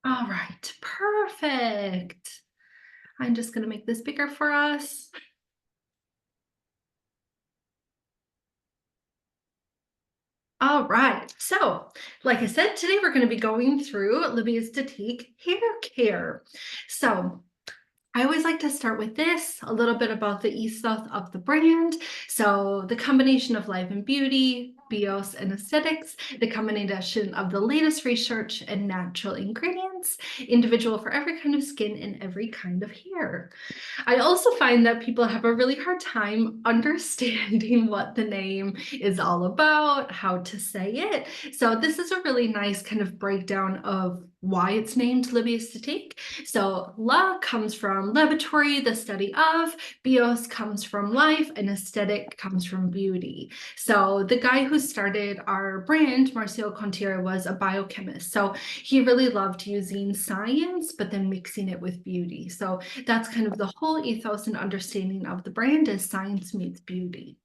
All right, perfect. I'm just gonna make this bigger for us. All right, so like I said, today we're gonna be going through Libya Statique hair care. So I always like to start with this, a little bit about the ethos of the brand. So the combination of life and beauty, bios and aesthetics, the combination of the latest research and natural ingredients, individual for every kind of skin and every kind of hair. I also find that people have a really hard time understanding what the name is all about, how to say it. So this is a really nice kind of breakdown of why it's named Libyastatique. So la comes from laboratory, the study of, bios comes from life, and aesthetic comes from beauty. So the guy who started our brand, Marcel Contier, was a biochemist. So he really loved using science, but then mixing it with beauty. So that's kind of the whole ethos and understanding of the brand is science meets beauty.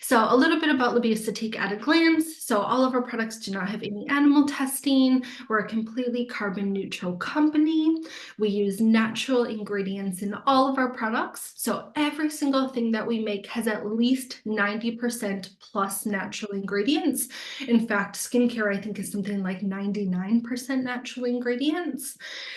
So a little bit about Libyastatique at a glance. So all of our products do not have any animal testing. We're a completely carbon neutral company. We use natural ingredients in all of our products. So every single thing that we make has at least 90% plus natural ingredients. In fact, skincare, I think, is something like 99% natural ingredients.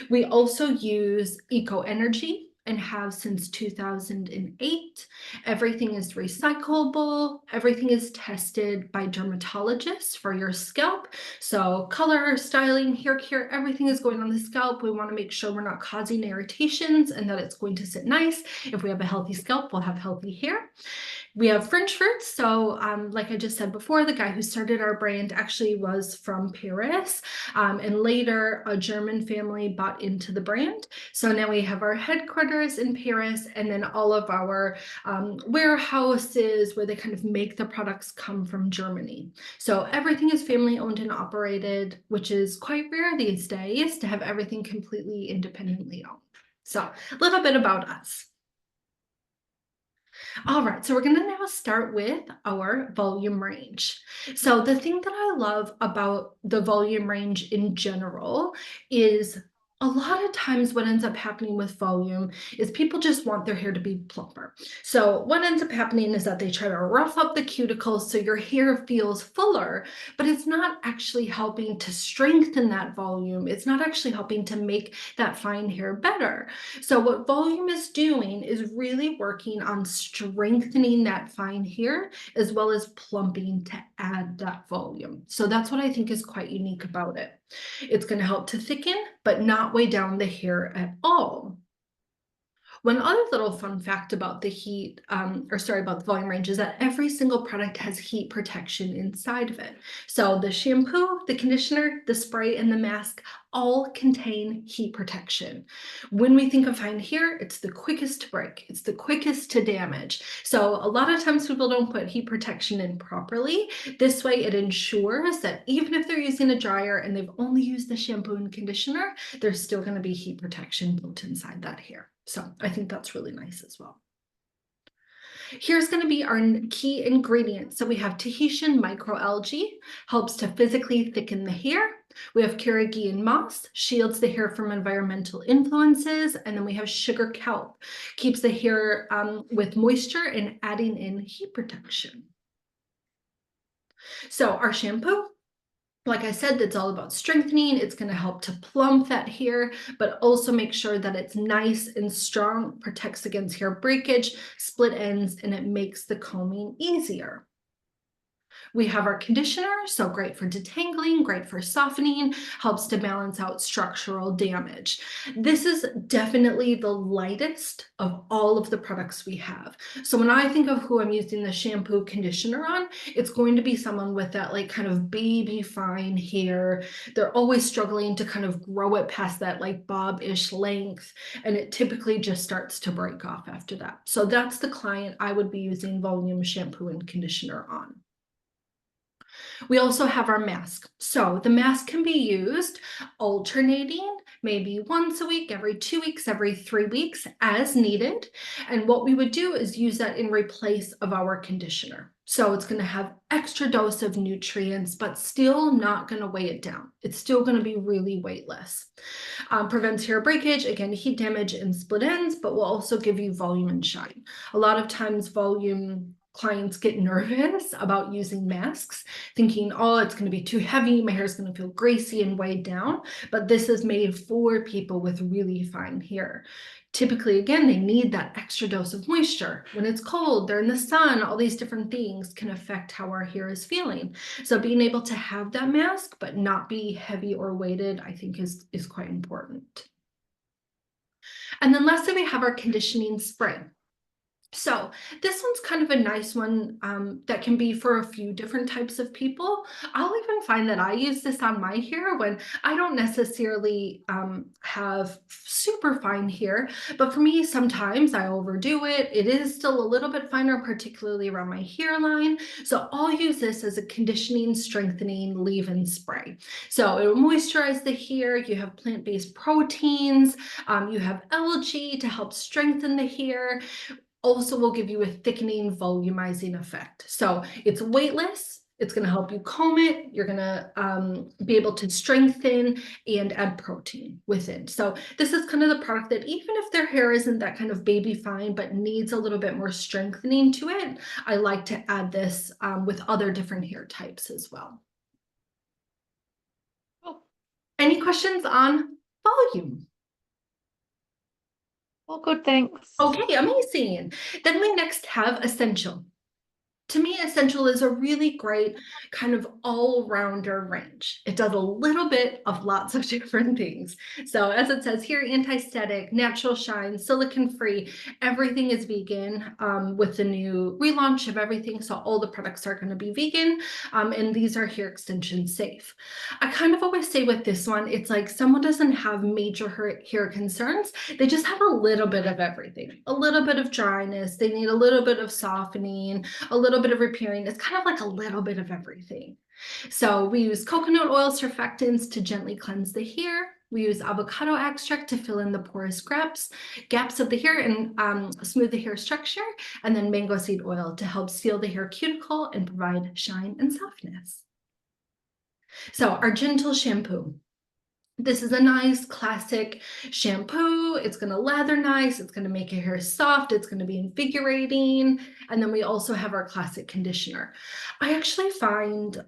We also use eco energy and have since 2008. Everything is recyclable. Everything is tested by dermatologists for your scalp. So color, styling, hair care, everything is going on the scalp. We want to make sure we're not causing irritations and that it's going to sit nice. If we have a healthy scalp, we'll have healthy hair. We have French fruits. So like I just said before, the guy who started our brand actually was from Paris. And later a German family bought into the brand. So now we have our headquarters in Paris, and then all of our warehouses where they kind of make the products come from Germany. So everything is family owned and operated, which is quite rare these days to have everything completely independently owned. So a little bit about us. All right, so we're gonna now start with our volume range. So the thing that I love about the volume range in general is a lot of times what ends up happening with volume is people just want their hair to be plumper. So what ends up happening is that they try to rough up the cuticles so your hair feels fuller, but it's not actually helping to strengthen that volume. It's not actually helping to make that fine hair better. So what volume is doing is really working on strengthening that fine hair as well as plumping to add that volume. So that's what I think is quite unique about it. It's going to help to thicken, but not weigh down the hair at all. One other little fun fact about the heat, or sorry, about the volume range is that every single product has heat protection inside of it. So the shampoo, the conditioner, the spray, and the mask all contain heat protection. When we think of fine hair, it's the quickest to break. It's the quickest to damage. So a lot of times people don't put heat protection in properly. This way it ensures that even if they're using a dryer and they've only used the shampoo and conditioner, there's still going to be heat protection built inside that hair. So I think that's really nice as well. Here's going to be our key ingredients. So we have Tahitian microalgae, helps to physically thicken the hair. We have Karagian moss, shields the hair from environmental influences. And then we have sugar kelp, keeps the hair with moisture and adding in heat protection. So our shampoo, like I said, that's all about strengthening. It's going to help to plump that hair, but also make sure that it's nice and strong, protects against hair breakage, split ends, and it makes the combing easier. We have our conditioner, so great for detangling, great for softening, helps to balance out structural damage. This is definitely the lightest of all of the products we have. So when I think of who I'm using the shampoo conditioner on, it's going to be someone with that like kind of baby fine hair. They're always struggling to kind of grow it past that like bob-ish length, and it typically just starts to break off after that. So that's the client I would be using volume shampoo and conditioner on. We also have our mask. So the mask can be used alternating, maybe once a week, every 2 weeks, every 3 weeks as needed. And what we would do is use that in replace of our conditioner. So it's going to have extra dose of nutrients, but still not going to weigh it down. It's still going to be really weightless. Prevents hair breakage, again, heat damage and split ends, but will also give you volume and shine. A lot of times volume clients get nervous about using masks, thinking, oh, it's going to be too heavy, my hair is going to feel greasy and weighed down, but this is made for people with really fine hair. Typically, again, they need that extra dose of moisture. When it's cold, they're in the sun, all these different things can affect how our hair is feeling. So being able to have that mask, but not be heavy or weighted, I think is quite important. And then lastly, we have our conditioning spray. So this one's kind of a nice one that can be for a few different types of people. I'll even find that I use this on my hair when I don't necessarily have super fine hair, but for me, sometimes I overdo it. It is still a little bit finer, particularly around my hairline. So I'll use this as a conditioning, strengthening leave-in spray. So it will moisturize the hair. You have plant-based proteins. You have algae to help strengthen the hair. Also will give you a thickening, volumizing effect. So it's weightless. It's going to help you comb it. You're going to be able to strengthen and add protein within. So this is kind of the product that even if their hair isn't that kind of baby fine, but needs a little bit more strengthening to it, I like to add this with other different hair types as well. Oh, Any questions on volume? all good, thanks. Okay, amazing. Then we next have essential. To me, essential is a really great kind of all-rounder range. It does a little bit of lots of different things. So as it says here, anti-static, natural shine, silicone-free, everything is vegan with the new relaunch of everything. So all the products are going to be vegan and these are hair extension safe. I kind of always say with this one, it's like someone doesn't have major hair concerns. They just have a little bit of everything, a little bit of dryness. They need a little bit of softening, a little bit of repairing. It's kind of like a little bit of everything. So we use coconut oil surfactants to gently cleanse the hair. We use avocado extract to fill in the porous gaps of the hair and smooth the hair structure. And then mango seed oil to help seal the hair cuticle and provide shine and softness. So our gentle shampoo. This is a nice classic shampoo. It's going to lather nice. It's going to make your hair soft. It's going to be invigorating. And then we also have our classic conditioner. I actually find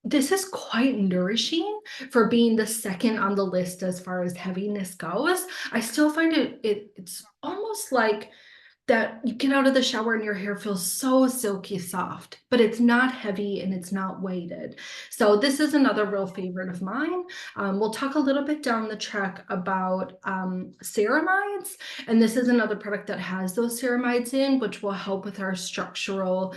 this is quite nourishing for being the second on the list as far as heaviness goes. I still find it's almost like that you get out of the shower and your hair feels so silky soft, but it's not heavy and it's not weighted. So this is another real favorite of mine. We'll talk a little bit down the track about ceramides, and this is another product that has those ceramides in, which will help with our structural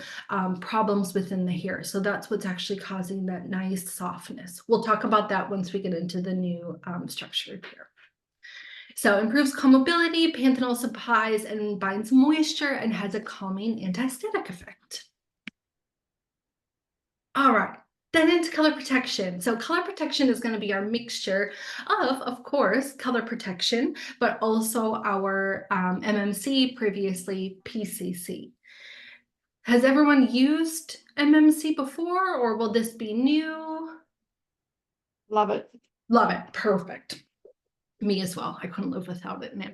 problems within the hair. So that's what's actually causing that nice softness. We'll talk about that once we get into the new structured hair. So improves combability, panthenol supplies and binds moisture and has a calming anti-static effect. All right, then into color protection. So color protection is going to be our mixture of course, color protection, but also our MMC, previously PCC. Has everyone used MMC before, or will this be new? Love it. Love it, perfect. Me as well. I couldn't live without it now.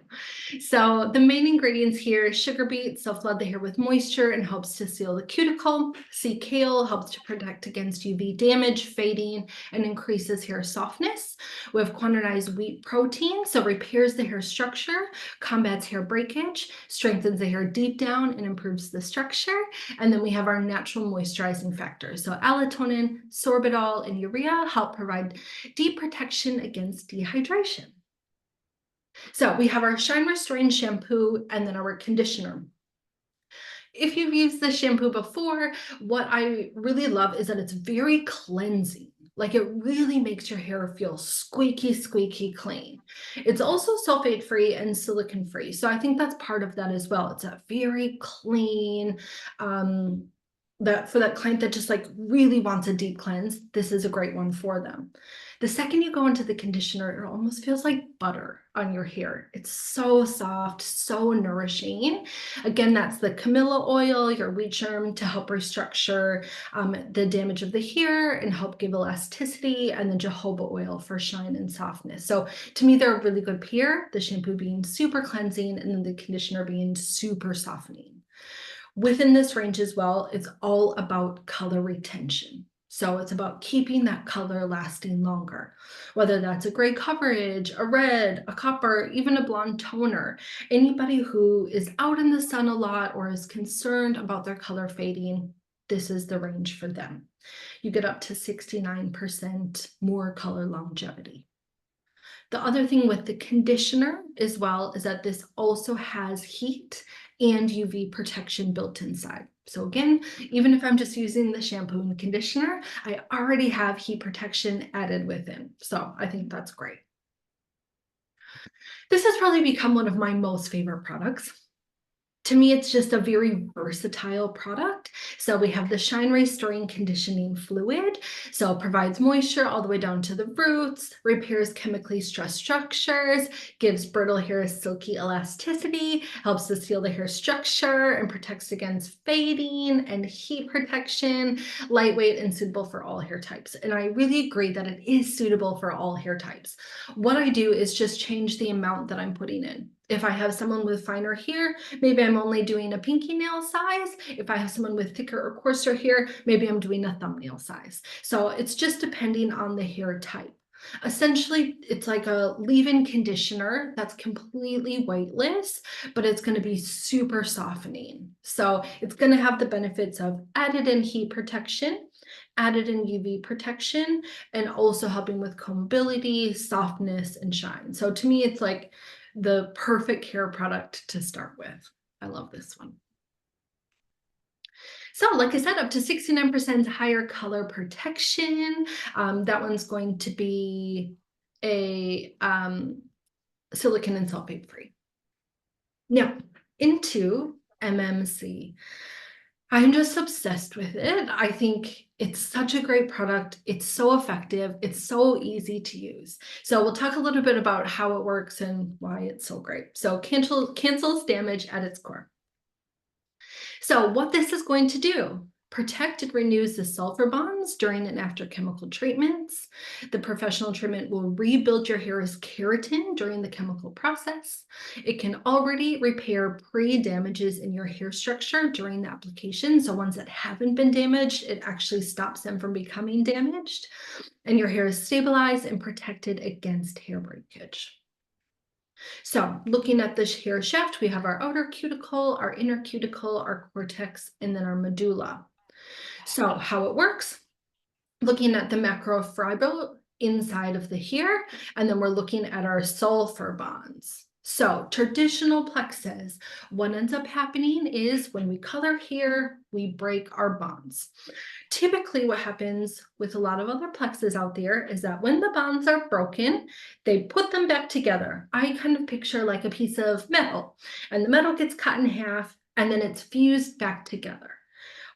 So the main ingredients here, sugar beet, flood the hair with moisture and helps to seal the cuticle. Sea kale helps to protect against UV damage, fading, and increases hair softness. We have quantized wheat protein, so repairs the hair structure, combats hair breakage, strengthens the hair deep down, and improves the structure. And then we have our natural moisturizing factors. So allotonin, sorbitol, and urea help provide deep protection against dehydration. So we have our shine restoring shampoo and then our conditioner. If you've used this shampoo before, what I really love is that it's very cleansing. Like it really makes your hair feel squeaky, squeaky clean. It's also sulfate free and silicone free. So I think that's part of that as well. It's a very clean, that for that client that just like really wants a deep cleanse, this is a great one for them. The second you go into the conditioner, it almost feels like butter on your hair. It's so soft, so nourishing. Again, that's the Camilla oil, your wheat germ, to help restructure the damage of the hair and help give elasticity, and then jojoba oil for shine and softness. So to me, they're a really good pair, the shampoo being super cleansing and then the conditioner being super softening. Within this range as well, it's all about color retention. So it's about keeping that color lasting longer, whether that's a gray coverage, a red, a copper, even a blonde toner. Anybody who is out in the sun a lot or is concerned about their color fading, this is the range for them. You get up to 69% more color longevity. The other thing with the conditioner as well is that this also has heat and UV protection built inside. So again, even if I'm just using the shampoo and conditioner, I already have heat protection added within. So I think that's great. This has probably become one of my most favorite products. To me, it's just a very versatile product. So we have the Shine Restoring Conditioning Fluid. So it provides moisture all the way down to the roots, repairs chemically stressed structures, gives brittle hair silky elasticity, helps to seal the hair structure, and protects against fading and heat protection, lightweight and suitable for all hair types. And I really agree that it is suitable for all hair types. What I do is just change the amount that I'm putting in. If I have someone with finer hair, maybe I'm only doing a pinky nail size. If I have someone with thicker or coarser hair, maybe I'm doing a thumbnail size. So it's just depending on the hair type. Essentially, it's like a leave-in conditioner that's completely weightless, but it's going to be super softening. So it's going to have the benefits of added in heat protection, added in UV protection, and also helping with combability, softness, and shine. So to me, it's like the perfect hair product to start with. I love this one. So like I said, up to 69% higher color protection. That one's going to be a silicone and sulfate free. Now into MMC. I'm just obsessed with it. I think it's such a great product. It's so effective. It's so easy to use. So we'll talk a little bit about how it works and why it's so great. So cancels damage at its core. So what this is going to do, protect and renews the sulfur bonds during and after chemical treatments. The professional treatment will rebuild your hair's keratin during the chemical process. It can already repair pre-damages in your hair structure during the application. So ones that haven't been damaged, it actually stops them from becoming damaged. And your hair is stabilized and protected against hair breakage. So looking at the hair shaft, we have our outer cuticle, our inner cuticle, our cortex, and then our medulla. So how it works, looking at the macrofibril inside of the hair, and then we're looking at our sulfur bonds. So traditional plexus, what ends up happening is when we color hair, we break our bonds. Typically what happens with a lot of other plexes out there is that when the bonds are broken, they put them back together. I kind of picture like a piece of metal, and the metal gets cut in half and then it's fused back together.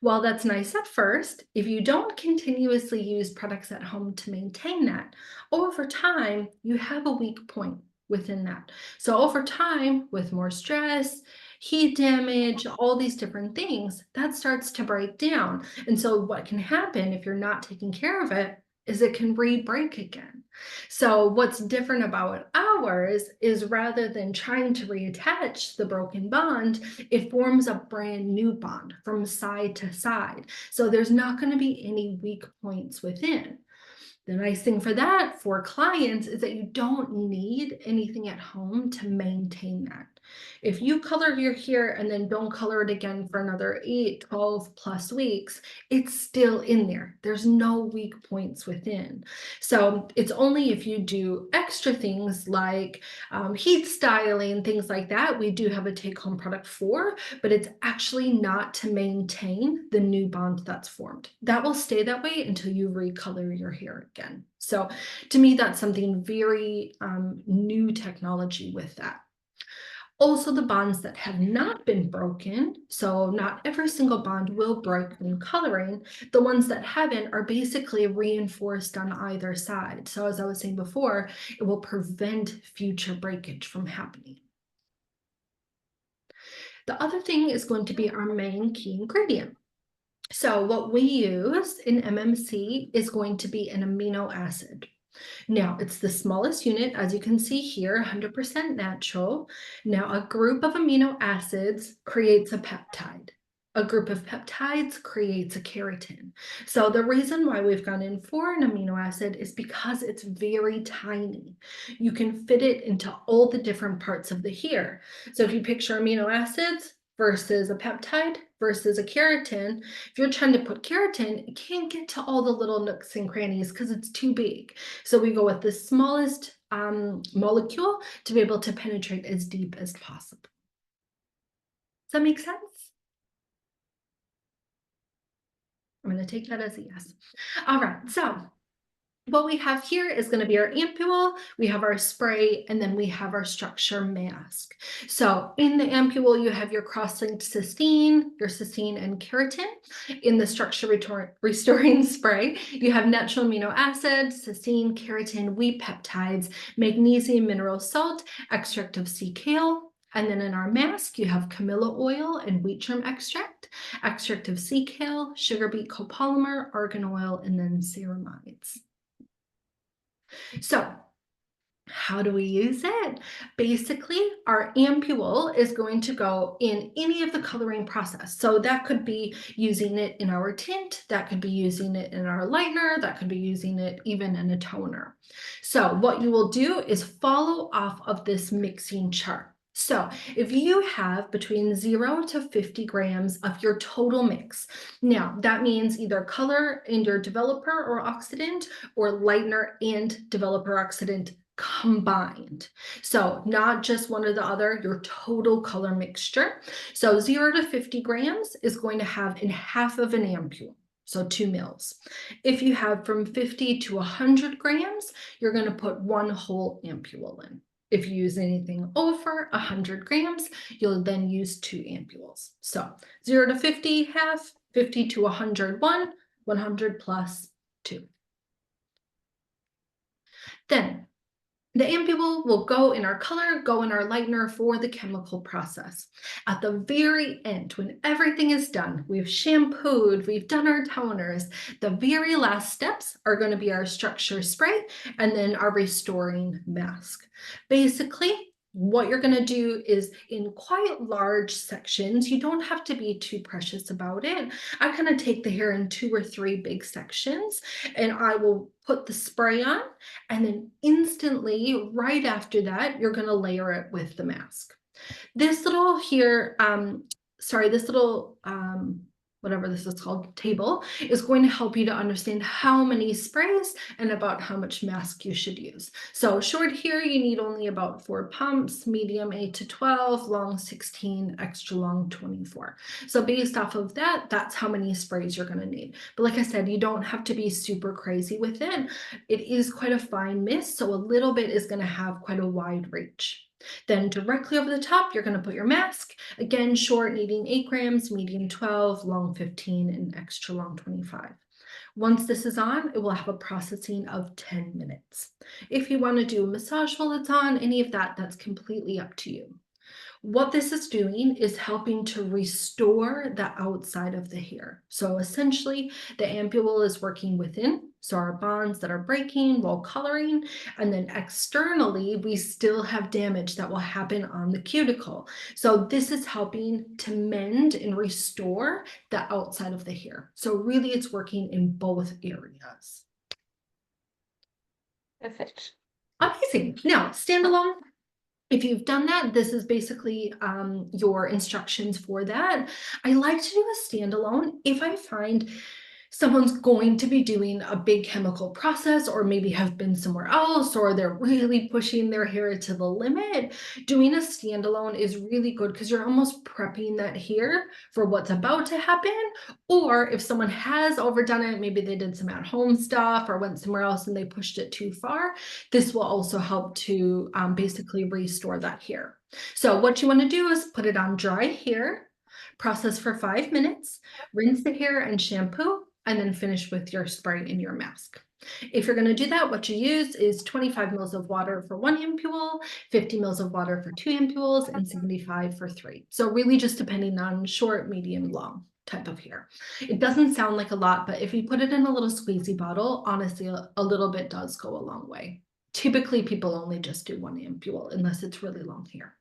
While that's nice at first, if you don't continuously use products at home to maintain that, over time, you have a weak point within that. So over time, with more stress, heat damage, all these different things, that starts to break down. And so what can happen if you're not taking care of it is it can re-break again. So what's different about ours is rather than trying to reattach the broken bond, it forms a brand new bond from side to side. So there's not going to be any weak points within. The nice thing for that for clients is that you don't need anything at home to maintain that. If you color your hair and then don't color it again for another 8, 12 plus weeks, it's still in there. There's no weak points within. So it's only if you do extra things like heat styling, things like that, we do have a take-home product for, but it's actually not to maintain the new bond that's formed. That will stay that way until you recolor your hair again. So to me, that's something very new technology with that. Also, the bonds that have not been broken, so not every single bond will break when coloring. The ones that haven't are basically reinforced on either side. So as I was saying before, it will prevent future breakage from happening. The other thing is going to be our main key ingredient. So what we use in MMC is going to be an amino acid. Now, it's the smallest unit, as you can see here, 100% natural. Now, a group of amino acids creates a peptide. A group of peptides creates a keratin. So the reason why we've gone in for an amino acid is because it's very tiny. You can fit it into all the different parts of the hair. So if you picture amino acids versus a peptide versus a keratin, if you're trying to put keratin, it can't get to all the little nooks and crannies because it's too big. So we go with the smallest molecule to be able to penetrate as deep as possible. Does that make sense? I'm going to take that as a yes. All right, so what we have here is going to be our ampule, we have our spray, and then we have our structure mask. So in the ampule, you have your cross-linked cysteine, your cysteine and keratin. In the structure restoring spray, you have natural amino acids, cysteine, keratin, wheat peptides, magnesium mineral salt, extract of sea kale. And then in our mask, you have camilla oil and wheat germ extract, extract of sea kale, sugar beet copolymer, argan oil, and then ceramides. So how do we use it? Basically, our ampule is going to go in any of the coloring process. So that could be using it in our tint, that could be using it in our lightener, that could be using it even in a toner. So what you will do is follow off of this mixing chart. So if you have between 0 to 50 grams of your total mix, now that means either color and your developer or oxidant, or lightener and developer oxidant combined. So not just one or the other, your total color mixture. So 0 to 50 grams is going to have in half of an ampule. So 2 mils. If you have from 50 to 100 grams, you're going to put 1 whole ampule in. If you use anything over 100 grams, you'll then use 2 ampules. So 0 to 50, half, 50 to 100, 1, 100 plus 2. Then the ampule will go in our color, go in our lightener for the chemical process. At the very end, when everything is done, we've shampooed, we've done our toners, the very last steps are going to be our structure spray and then our restoring mask. Basically, what you're going to do is in quite large sections, you don't have to be too precious about it. I kind of take the hair in 2 or 3 big sections and I will put the spray on, and then instantly right after that, you're going to layer it with the mask. This little here, this little, whatever this is called, table is going to help you to understand how many sprays and about how much mask you should use. So short here, you need only about 4 pumps, medium 8 to 12, long 16, extra long 24. So based off of that, that's how many sprays you're going to need. But like I said, you don't have to be super crazy with it. It is quite a fine mist, so a little bit is going to have quite a wide reach. Then directly over the top, you're going to put your mask. Again, short needing 8 grams, medium 12, long 15, and extra long 25. Once this is on, it will have a processing of 10 minutes. If you want to do a massage while it's on, any of that, that's completely up to you. What this is doing is helping to restore the outside of the hair. So essentially, the ampule is working within, so our bonds that are breaking while coloring, and then externally, we still have damage that will happen on the cuticle. So this is helping to mend and restore the outside of the hair. So really, it's working in both areas. Perfect. Amazing. Now, standalone. If you've done that, this is basically your instructions for that. I like to do a standalone if I find someone's going to be doing a big chemical process or maybe have been somewhere else or they're really pushing their hair to the limit, doing a standalone is really good because you're almost prepping that hair for what's about to happen. Or if someone has overdone it, maybe they did some at-home stuff or went somewhere else and they pushed it too far, this will also help to basically restore that hair. So what you want to do is put it on dry hair, process for 5 minutes, rinse the hair and shampoo, and then finish with your spray and your mask. If you're going to do that, what you use is 25 mils of water for 1 ampule, 50 mils of water for 2 ampules, and 75 for 3. So really just depending on short, medium, long type of hair. It doesn't sound like a lot, but if you put it in a little squeezy bottle, honestly, a little bit does go a long way. Typically, people only just do 1 ampule unless it's really long hair.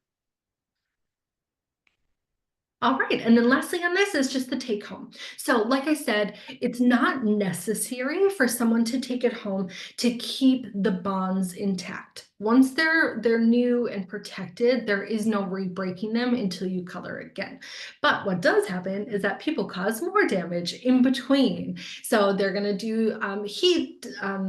All right, and then lastly on this is just the take home. So like I said, it's not necessary for someone to take it home to keep the bonds intact. Once they're new and protected, there is no re-breaking them until you color again. But what does happen is that people cause more damage in between. So they're gonna do heat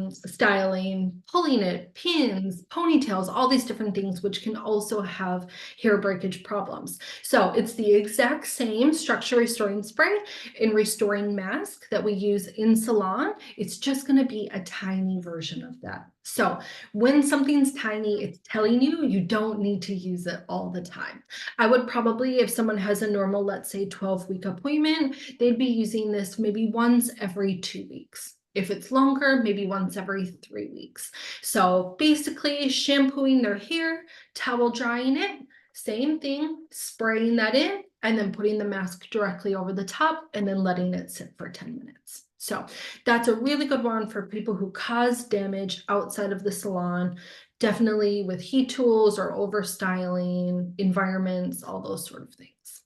styling, pulling it, pins, ponytails, all these different things, which can also have hair breakage problems. So it's the exact same structure restoring spray and restoring mask that we use in salon. It's just going to be a tiny version of that. So when something's tiny, it's telling you you don't need to use it all the time. I would probably, if someone has a normal, let's say 12-week appointment, they'd be using this maybe once every 2 weeks. If it's longer, maybe once every 3 weeks. So basically shampooing their hair, towel drying it, same thing, spraying that in and then putting the mask directly over the top and then letting it sit for 10 minutes. So that's a really good one for people who cause damage outside of the salon, definitely with heat tools or over styling, environments, all those sort of things.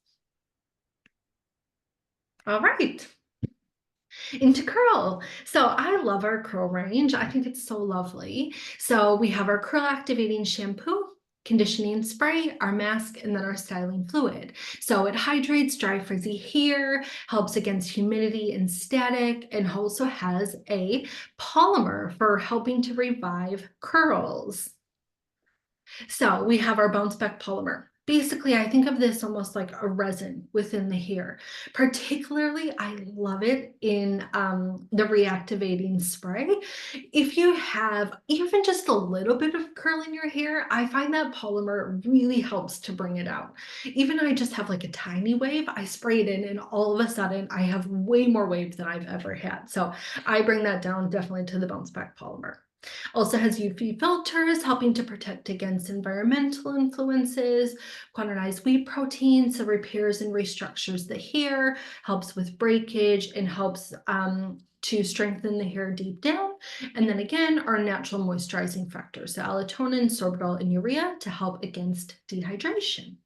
All right. Into curl. So I love our curl range. I think it's so lovely. So we have our curl activating shampoo, conditioning spray, our mask, and then our styling fluid. So it hydrates dry frizzy hair, helps against humidity and static, and also has a polymer for helping to revive curls. So we have our bounce back polymer. Basically, I think of this almost like a resin within the hair. Particularly, I love it in the reactivating spray. If you have even just a little bit of curl in your hair, I find that polymer really helps to bring it out. Even I just have like a tiny wave, I spray it in and all of a sudden I have way more waves than I've ever had. So I bring that down definitely to the bounce back polymer. Also has UV filters helping to protect against environmental influences, quantized wheat protein, so repairs and restructures the hair, helps with breakage, and helps to strengthen the hair deep down. And then again, our natural moisturizing factors, so allotonin, sorbitol, and urea to help against dehydration.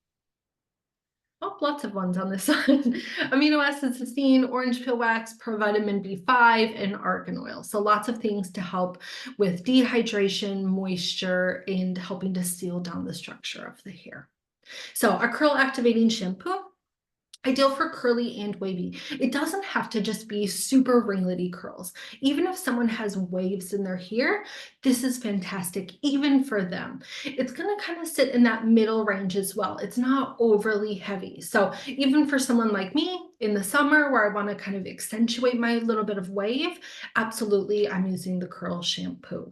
Oh, lots of ones on this one. Amino acid cysteine, orange peel wax, provitamin B5, and argan oil. So lots of things to help with dehydration, moisture, and helping to seal down the structure of the hair. So our curl activating shampoo, ideal for curly and wavy. It doesn't have to just be super ringlety curls. Even if someone has waves in their hair, this is fantastic, even for them. It's gonna kind of sit in that middle range as well. It's not overly heavy. So even for someone like me in the summer where I wanna kind of accentuate my little bit of wave, absolutely, I'm using the curl shampoo.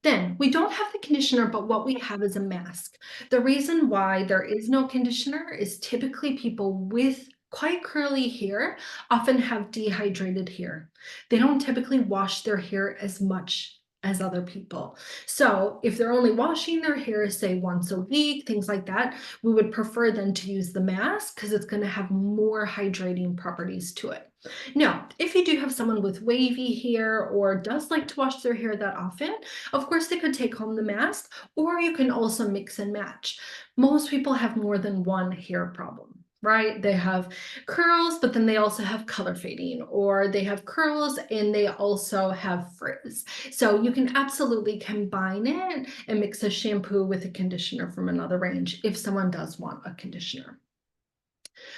Then we don't have the conditioner, but what we have is a mask. The reason why there is no conditioner is typically people with quite curly hair often have dehydrated hair. They don't typically wash their hair as much as other people. So if they're only washing their hair, say once a week, things like that, we would prefer them to use the mask because it's going to have more hydrating properties to it. Now, if you do have someone with wavy hair or does like to wash their hair that often, of course, they could take home the mask, or you can also mix and match. Most people have more than one hair problem, right? They have curls, but then they also have color fading, or they have curls and they also have frizz. So you can absolutely combine it and mix a shampoo with a conditioner from another range if someone does want a conditioner.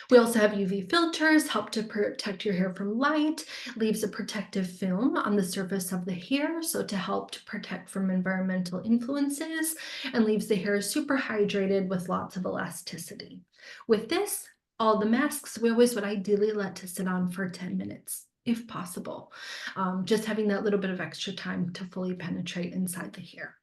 We also have UV filters, help to protect your hair from light, leaves a protective film on the surface of the hair, so to help to protect from environmental influences, and leaves the hair super hydrated with lots of elasticity. With this, all the masks we always would ideally let to sit on for 10 minutes. If possible, just having that little bit of extra time to fully penetrate inside the hair.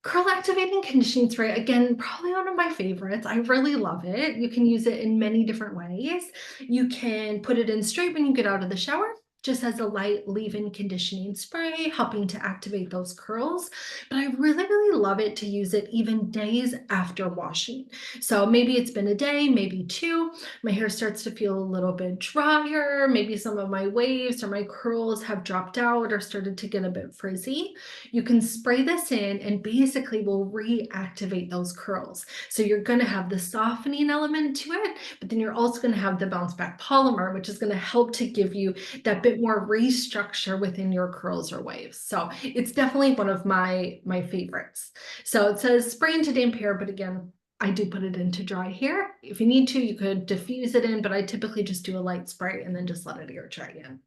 Curl activating conditioning spray, again, probably one of my favorites. I really love it. You can use it in many different ways. You can put it in straight when you get out of the shower, just as a light leave-in conditioning spray, helping to activate those curls. But I really, really love it to use it even days after washing. So maybe it's been a day, maybe two. My hair starts to feel a little bit drier. Maybe some of my waves or my curls have dropped out or started to get a bit frizzy. You can spray this in and basically will reactivate those curls. So you're going to have the softening element to it, but then you're also going to have the bounce back polymer, which is going to help to give you that bit more restructure within your curls or waves. So it's definitely one of my favorites. So it says spray into damp hair, but again, I do put it into dry hair. If you need to, you could diffuse it in, but I typically just do a light spray and then just let it air dry in.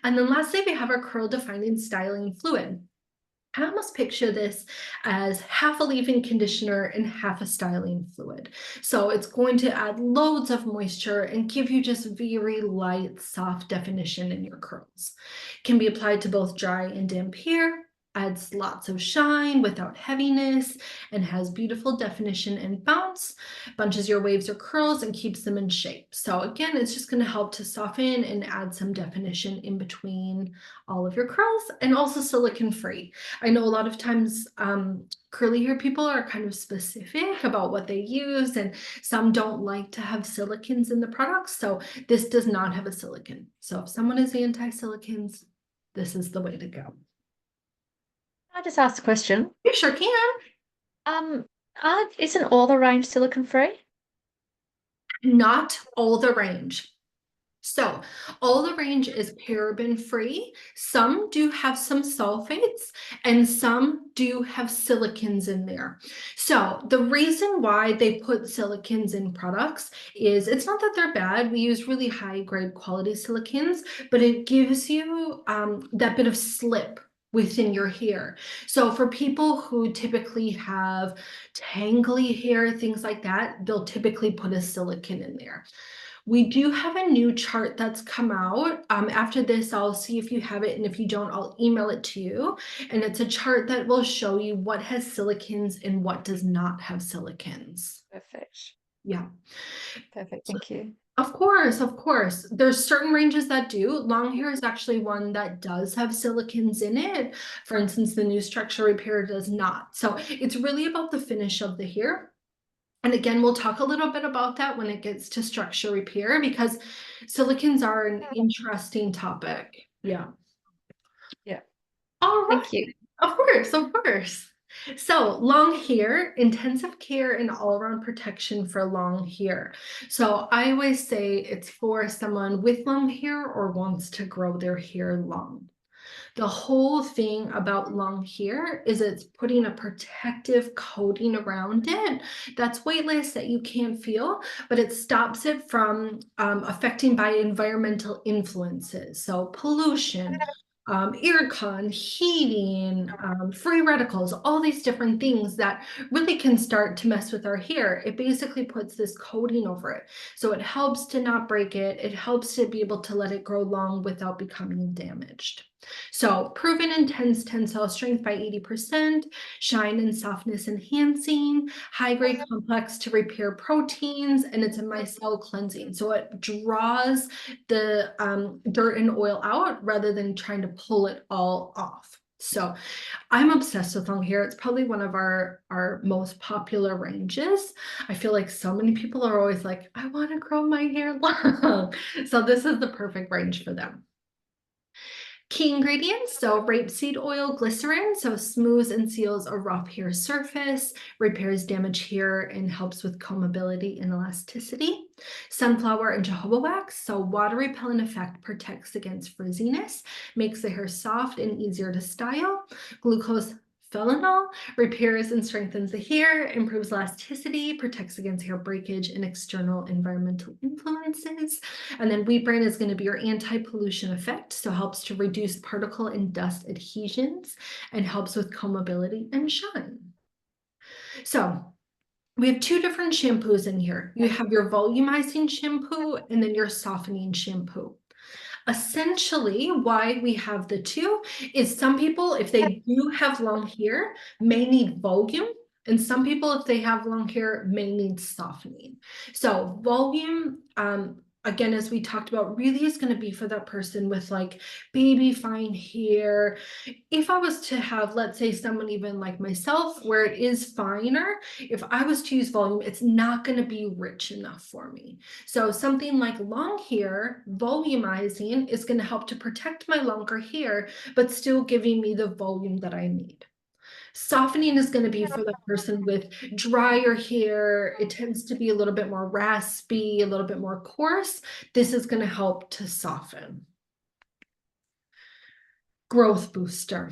And then lastly, we have our curl defining styling fluid. I almost picture this as half a leave-in conditioner and half a styling fluid. So it's going to add loads of moisture and give you just very light, soft definition in your curls. Can be applied to both dry and damp hair, adds lots of shine without heaviness, and has beautiful definition and bounce, bunches your waves or curls and keeps them in shape. So again, it's just going to help to soften and add some definition in between all of your curls, and also silicone free. I know a lot of times curly hair people are kind of specific about what they use, and some don't like to have silicons in the products. So this does not have a silicone. So if someone is anti-silicons, this is the way to go. I just asked a question. You sure can. Um, isn't all the range silicon free? Not all the range. So all the range is paraben free. Some do have some sulfates and some do have silicons in there. So the reason why they put silicons in products is it's not that they're bad. We use really high grade quality silicons, but it gives you that bit of slip within your hair. So for people who typically have tangly hair, things like that, they'll typically put a silicone in there. We do have a new chart that's come out. After this, I'll see if you have it, and if you don't, I'll email it to you. And it's a chart that will show you what has silicons and what does not have silicons. Perfect. Yeah. Perfect. Thank you. Of course, of course. There's certain ranges that do. Long hair is actually one that does have silicons in it. For instance, the new structure repair does not. So it's really about the finish of the hair. And again, we'll talk a little bit about that when it gets to structure repair, because silicons are an interesting topic. Yeah. Yeah. All right. Thank you. Of course, of course. So long hair, intensive care and all-around protection for long hair. So I always say it's for someone with long hair or wants to grow their hair long. The whole thing about long hair is it's putting a protective coating around it that's weightless, that you can't feel, but it stops it from affecting by environmental influences. So pollution, aircon, heating, free radicals, all these different things that really can start to mess with our hair. It basically puts this coating over it. So it helps to not break it. It helps to be able to let it grow long without becoming damaged. So proven intense tensile strength by 80%, shine and softness enhancing, high grade complex to repair proteins, and it's a micelle cleansing. So it draws the dirt and oil out rather than trying to pull it all off. So I'm obsessed with long hair. It's probably one of our most popular ranges. I feel like so many people are always like, I want to grow my hair long. So this is the perfect range for them. Key ingredients, so rapeseed oil, glycerin, so smooths and seals a rough hair surface, repairs damaged hair, and helps with combability and elasticity. Sunflower and jojoba wax, so water repellent effect, protects against frizziness, makes the hair soft and easier to style. Glucose Phenol repairs and strengthens the hair, improves elasticity, protects against hair breakage and external environmental influences. And then wheat bran is going to be your anti-pollution effect, so helps to reduce particle and dust adhesions and helps with combability and shine. So we have two different shampoos in here. You have your volumizing shampoo and then your softening shampoo. Essentially, why we have the two is some people, if they do have long hair, may need volume, and some people, if they have long hair, may need softening. So volume, again, as we talked about, really is going to be for that person with like baby fine hair. If I was to have, let's say, someone even like myself, where it is finer, if I was to use volume, it's not going to be rich enough for me. So something like long hair, volumizing is going to help to protect my longer hair, but still giving me the volume that I need. Softening is going to be for the person with drier hair. It tends to be a little bit more raspy, a little bit more coarse. This is going to help to soften. Growth booster.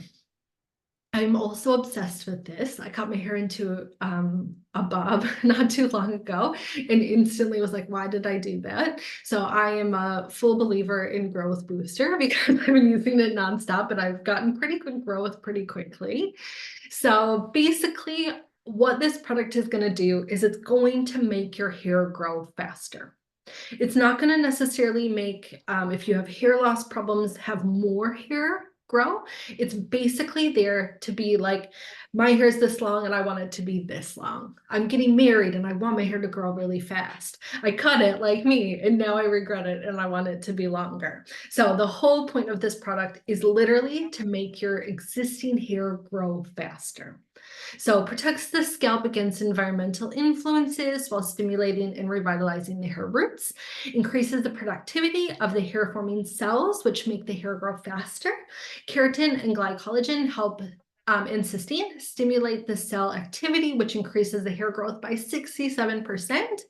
I'm also obsessed with this. I cut my hair into a bob not too long ago and instantly was like, why did I do that? So I am a full believer in growth booster because I've been using it nonstop and I've gotten pretty good growth pretty quickly. So basically what this product is going to do is it's going to make your hair grow faster. It's not going to necessarily make, if you have hair loss problems, have more hair grow. It's basically there to be like, my hair is this long and I want it to be this long. I'm getting married and I want my hair to grow really fast. I cut it like me and now I regret it and I want it to be longer. So the whole point of this product is literally to make your existing hair grow faster. So it protects the scalp against environmental influences while stimulating and revitalizing the hair roots, increases the productivity of the hair forming cells, which make the hair grow faster. Keratin and glycogen help and cysteine stimulate the cell activity, which increases the hair growth by 67%.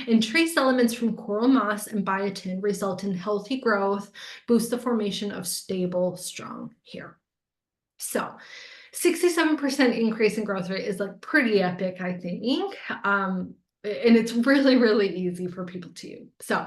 And trace elements from coral moss and biotin result in healthy growth, boost the formation of stable, strong hair. So 67% increase in growth rate is like pretty epic, I think. And it's really, really easy for people to use. So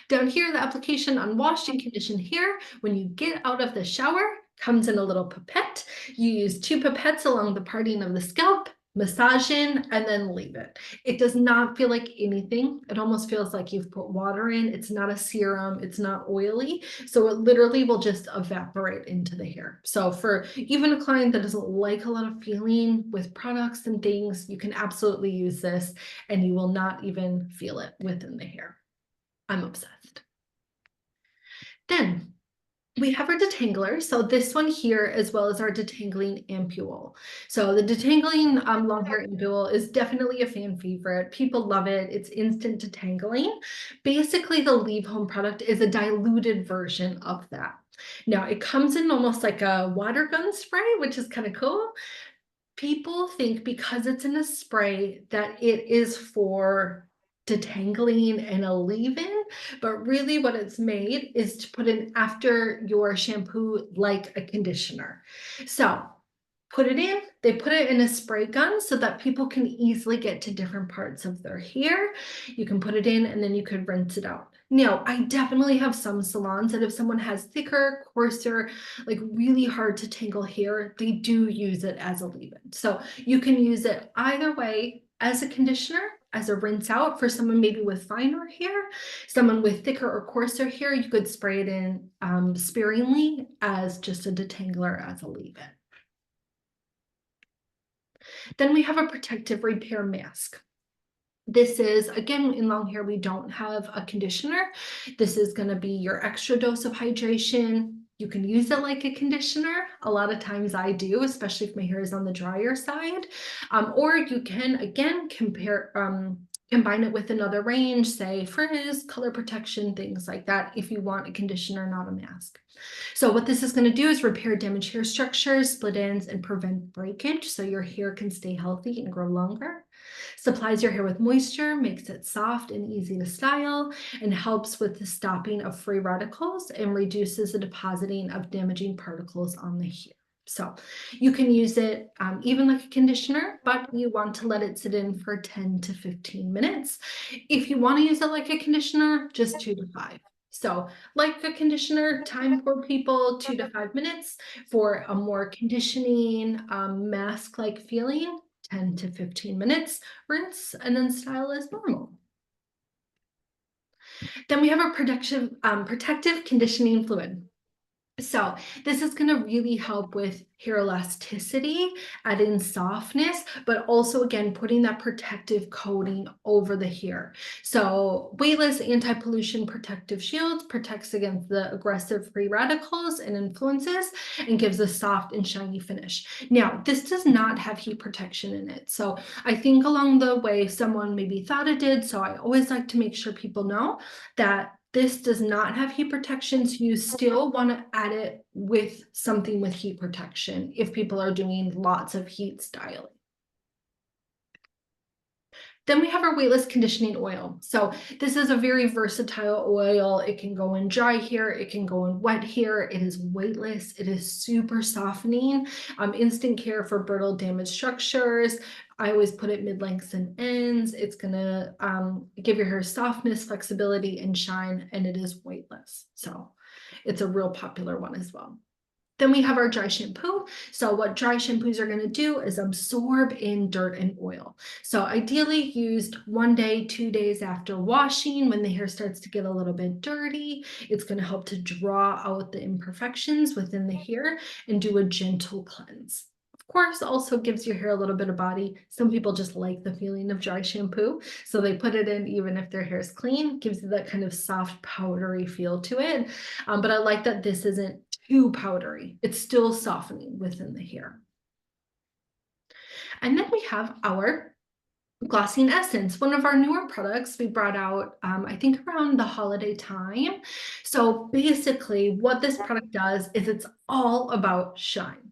down here, the application on washed and conditioned hair, when you get out of the shower, comes in a little pipette. You use 2 pipettes along the parting of the scalp, massage in, and then leave it. It does not feel like anything. It almost feels like you've put water in. It's not a serum. It's not oily. So it literally will just evaporate into the hair. So for even a client that doesn't like a lot of feeling with products and things, you can absolutely use this and you will not even feel it within the hair. I'm obsessed. Then we have our detangler. So this one here, as well as our detangling ampule. So the detangling long hair ampule is definitely a fan favorite. People love it. It's instant detangling. Basically, the Leave Home product is a diluted version of that. Now, it comes in almost like a water gun spray, which is kind of cool. People think because it's in a spray that it is for detangling and a leave-in, but really what it's made is to put in after your shampoo like a conditioner. So put it in, they put it in a spray gun so that people can easily get to different parts of their hair. You can put it in and then you could rinse it out. Now, I definitely have some salons that if someone has thicker, coarser, like really hard to tangle hair, they do use it as a leave-in. So you can use it either way as a conditioner, as a rinse out for someone maybe with finer hair, someone with thicker or coarser hair, you could spray it in sparingly as just a detangler as a leave-in. Then we have a protective repair mask. This is, again, in long hair, we don't have a conditioner. This is going to be your extra dose of hydration. You can use it like a conditioner. A lot of times I do, especially if my hair is on the drier side. Or you can, again, combine it with another range, say frizz, color protection, things like that, if you want a conditioner, not a mask. So what this is going to do is repair damaged hair structures, split ends, and prevent breakage so your hair can stay healthy and grow longer. Supplies your hair with moisture, makes it soft and easy to style, and helps with the stopping of free radicals and reduces the depositing of damaging particles on the hair. So you can use it even like a conditioner, but you want to let it sit in for 10 to 15 minutes. If you want to use it like a conditioner, just 2 to 5. So, like a conditioner, time for people 2 to 5 minutes. For a more conditioning, mask like feeling, 10 to 15 minutes, rinse, and then style as normal. Then we have a protective conditioning fluid. So this is going to really help with hair elasticity, adding softness, but also again putting that protective coating over the hair. So weightless anti-pollution protective shields protects against the aggressive free radicals and influences and gives a soft and shiny finish. Now, this does not have heat protection in it. So I think along the way someone maybe thought it did. So I always like to make sure people know that this does not have heat protection, so you still want to add it with something with heat protection if people are doing lots of heat styling. Then we have our weightless conditioning oil. So this is a very versatile oil. It can go in dry hair, it can go in wet hair. It is weightless, it is super softening, instant care for brittle damaged structures. I always put it mid-lengths and ends. It's gonna give your hair softness, flexibility, and shine, and it is weightless. So it's a real popular one as well. Then we have our dry shampoo. So what dry shampoos are going to do is absorb in dirt and oil. So ideally used 1 day, 2 days after washing when the hair starts to get a little bit dirty. It's going to help to draw out the imperfections within the hair and do a gentle cleanse. Of course, also gives your hair a little bit of body. Some people just like the feeling of dry shampoo, so they put it in even if their hair is clean, gives you that kind of soft powdery feel to it. But I like that this isn't too powdery. It's still softening within the hair. And then we have our glossing essence, one of our newer products we brought out, I think around the holiday time. So basically what this product does is it's all about shine.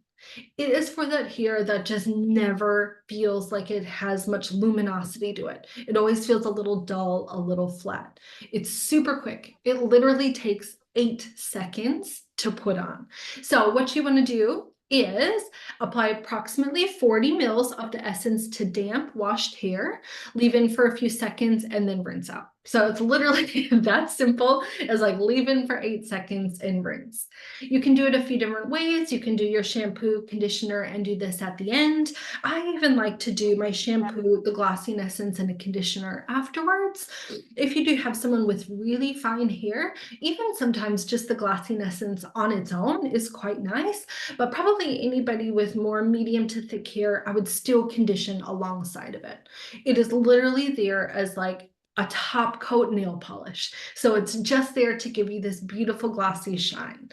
It is for that hair that just never feels like it has much luminosity to it. It always feels a little dull, a little flat. It's super quick. It literally takes 8 seconds to put on. So what you want to do is apply approximately 40 mils of the essence to damp washed hair, leave in for a few seconds, and then rinse out. So it's literally that simple as like leave in for 8 seconds and rinse. You can do it a few different ways. You can do your shampoo, conditioner, and do this at the end. I even like to do my shampoo, the glossing essence, and a conditioner afterwards. If you do have someone with really fine hair, even sometimes just the glossing essence on its own is quite nice, but probably anybody with more medium to thick hair, I would still condition alongside of it. It is literally there as like a top coat nail polish. So it's just there to give you this beautiful glossy shine.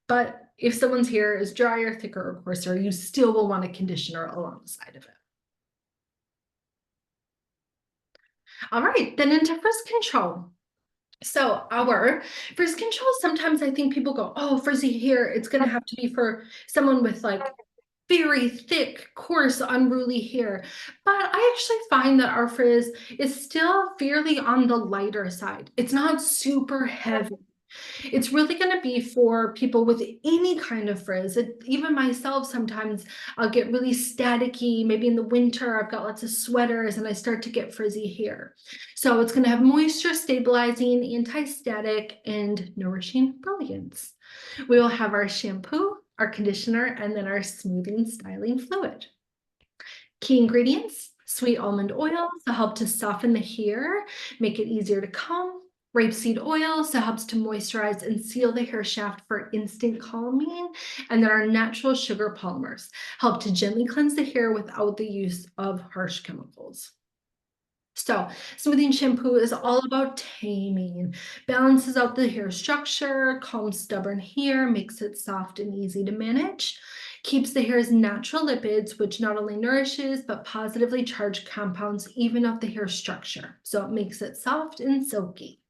But if someone's hair is drier, thicker, or coarser, you still will want a conditioner alongside of it. All right, then into frizz control. So our frizz control, sometimes I think people go, oh, frizzy hair, it's gonna have to be for someone with like very thick, coarse, unruly hair. But I actually find that our frizz is still fairly on the lighter side. It's not super heavy. It's really going to be for people with any kind of frizz. Even myself, sometimes I'll get really staticky. Maybe in the winter, I've got lots of sweaters and I start to get frizzy hair. So it's going to have moisture stabilizing, anti-static, and nourishing brilliance. We will have our shampoo, our conditioner, and then our smoothing styling fluid. Key ingredients: sweet almond oil to help to soften the hair, make it easier to comb. Rapeseed oil so helps to moisturize and seal the hair shaft for instant calming. And then our natural sugar polymers help to gently cleanse the hair without the use of harsh chemicals. So smoothing shampoo is all about taming, balances out the hair structure, calms stubborn hair, makes it soft and easy to manage, keeps the hair's natural lipids, which not only nourishes, but positively charged compounds even of the hair structure. So it makes it soft and silky.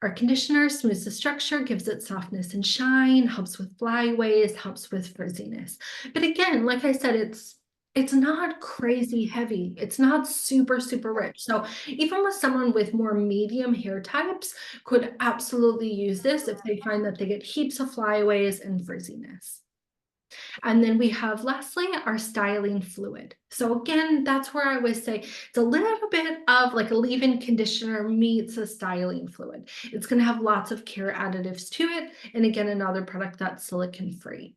Our conditioner smooths the structure, gives it softness and shine, helps with flyaways, helps with frizziness. But again, like I said, it's not crazy heavy. It's not super, super rich. So even with someone with more medium hair types could absolutely use this if they find that they get heaps of flyaways and frizziness. And then we have lastly our styling fluid. So again, that's where I always say it's a little bit of like a leave-in conditioner meets a styling fluid. It's going to have lots of care additives to it. And again, another product that's silicone free.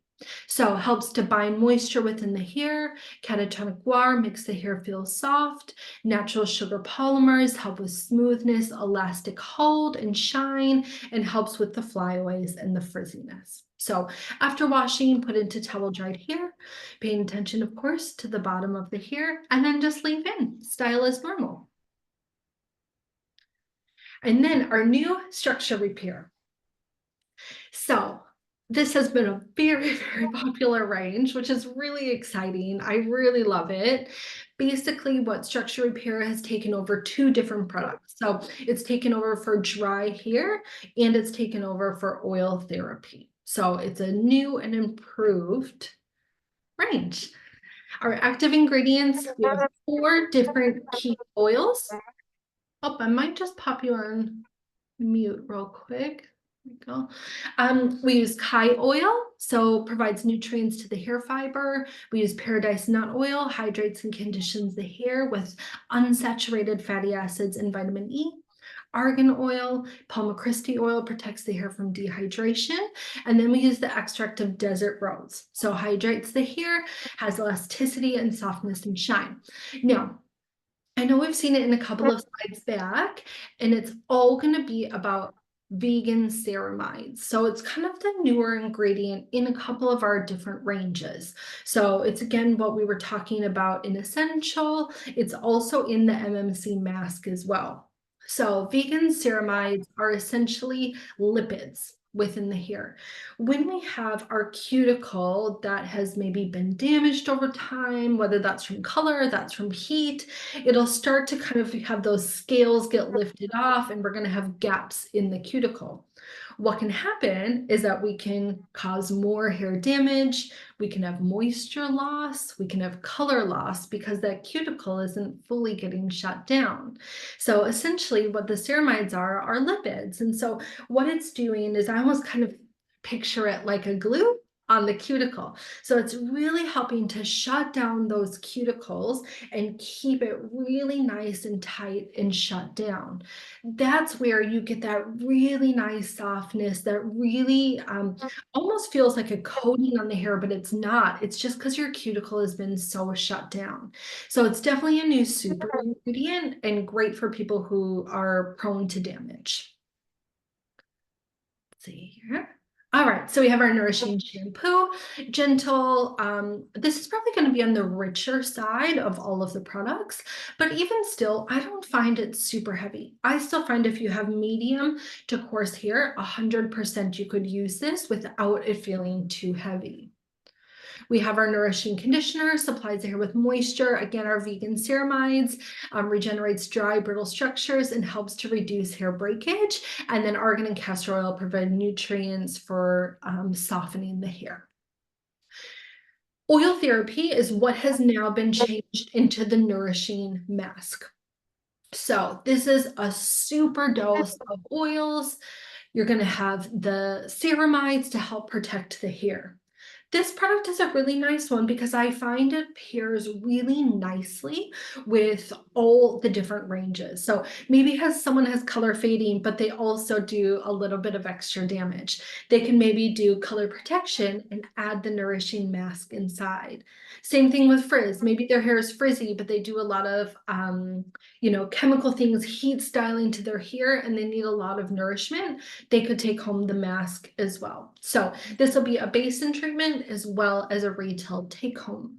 So it helps to bind moisture within the hair. Catatonic guar makes the hair feel soft. Natural sugar polymers help with smoothness, elastic hold, and shine, and helps with the flyaways and the frizziness. So after washing, put into towel dried hair, paying attention, of course, to the bottom of the hair, and then just leave in. Style as normal. And then our new structure repair. So this has been a very, very popular range, which is really exciting. I really love it. Basically, what Structure Repair has taken over two different products. So it's taken over for dry hair and it's taken over for oil therapy. So it's a new and improved range. Our active ingredients, we have 4 different key oils. Oh, I might just pop you on mute real quick. There we go. We use Kai oil, so provides nutrients to the hair fiber. We use paradise nut oil, hydrates and conditions the hair with unsaturated fatty acids and vitamin E. Argan oil, Palma Christi oil protects the hair from dehydration. And then we use the extract of desert rose. So hydrates the hair, has elasticity and softness and shine. Now, I know we've seen it in a couple of slides back, and it's all going to be about vegan ceramides. So it's kind of the newer ingredient in a couple of our different ranges. So it's again what we were talking about in Essential. It's also in the MMC mask as well. So vegan ceramides are essentially lipids within the hair. When we have our cuticle that has maybe been damaged over time, whether that's from color, that's from heat, it'll start to kind of have those scales get lifted off and we're going to have gaps in the cuticle. What can happen is that we can cause more hair damage, we can have moisture loss, we can have color loss because that cuticle isn't fully getting shut down. So essentially what the ceramides are lipids. And so what it's doing is I almost kind of picture it like a glue on the cuticle. So it's really helping to shut down those cuticles and keep it really nice and tight and shut down. That's where you get that really nice softness that really almost feels like a coating on the hair, but it's not. It's just because your cuticle has been so shut down. So it's definitely a new super ingredient and great for people who are prone to damage. Let's see here. All right, so we have our nourishing shampoo, gentle. This is probably going to be on the richer side of all of the products, but even still, I don't find it super heavy. I still find if you have medium to coarse hair, 100% you could use this without it feeling too heavy. We have our nourishing conditioner, supplies the hair with moisture. Again, our vegan ceramides, regenerates dry, brittle structures and helps to reduce hair breakage. And then argan and castor oil provide nutrients for softening the hair. Oil therapy is what has now been changed into the nourishing mask. So this is a super dose of oils. You're going to have the ceramides to help protect the hair. This product is a really nice one because I find it pairs really nicely with all the different ranges. So maybe someone has color fading, but they also do a little bit of extra damage. They can maybe do color protection and add the nourishing mask inside. Same thing with frizz. Maybe their hair is frizzy, but they do a lot of chemical things, heat styling to their hair, and they need a lot of nourishment. They could take home the mask as well. So this will be a basin treatment as well as a retail take home.